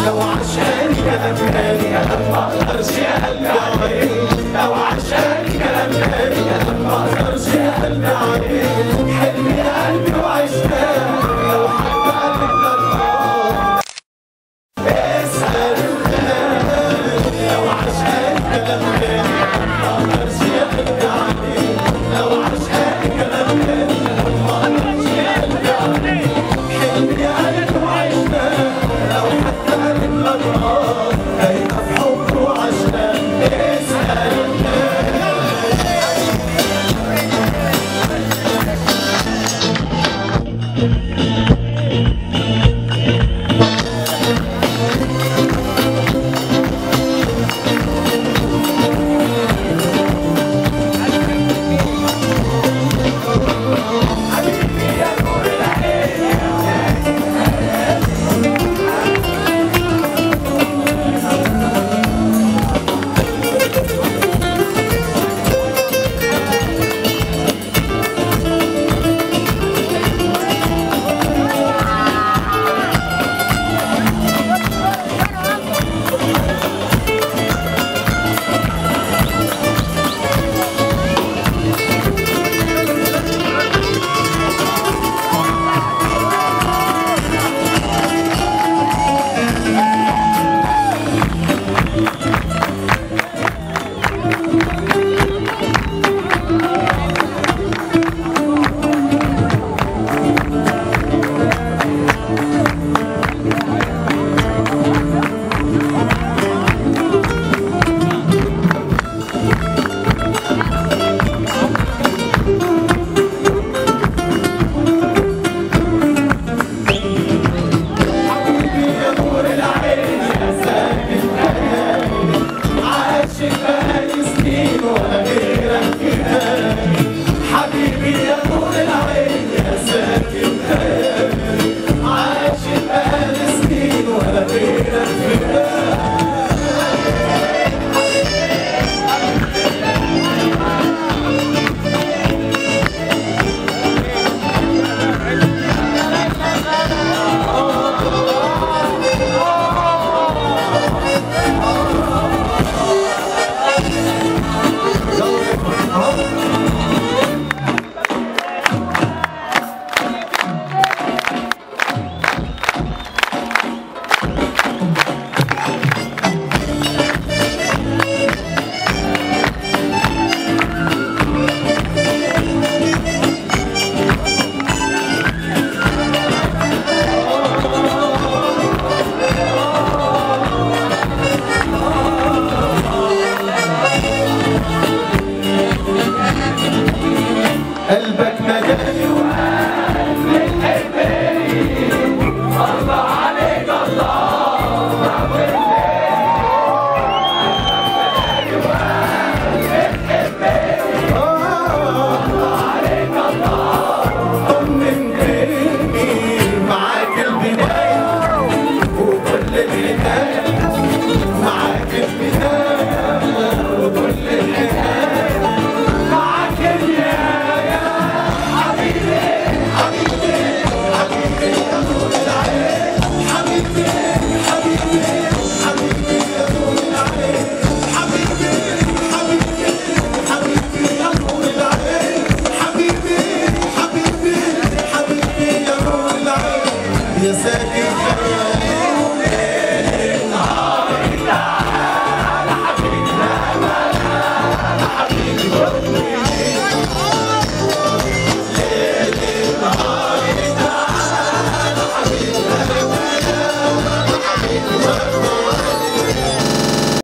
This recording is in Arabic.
لو عشان كلام غالي انا ما اقدرش اقلب عليك، لو عشان كلام غالي انا ما اقدرش اقلب عليك، حلمي يا قلبي وعشتها لو حد قالك لا اسال الغالي، لو عشان كلام غالي انا ما اقدرش اقلب عليك، لو عشان كلام غالي انا ما اقدرش اقلب عليك، حلمي يا قلبي وعشتها لو حد قالك لا هيبقى في حب وعشان اسال قلبك مجالي وقال بتحبني الله عليك الله مجالي وقال بتحبني الله عليك الله طمنتني معاك البداية وكل الحكاية معاك البداية وكل الحكاية معاك النهاية يا سلام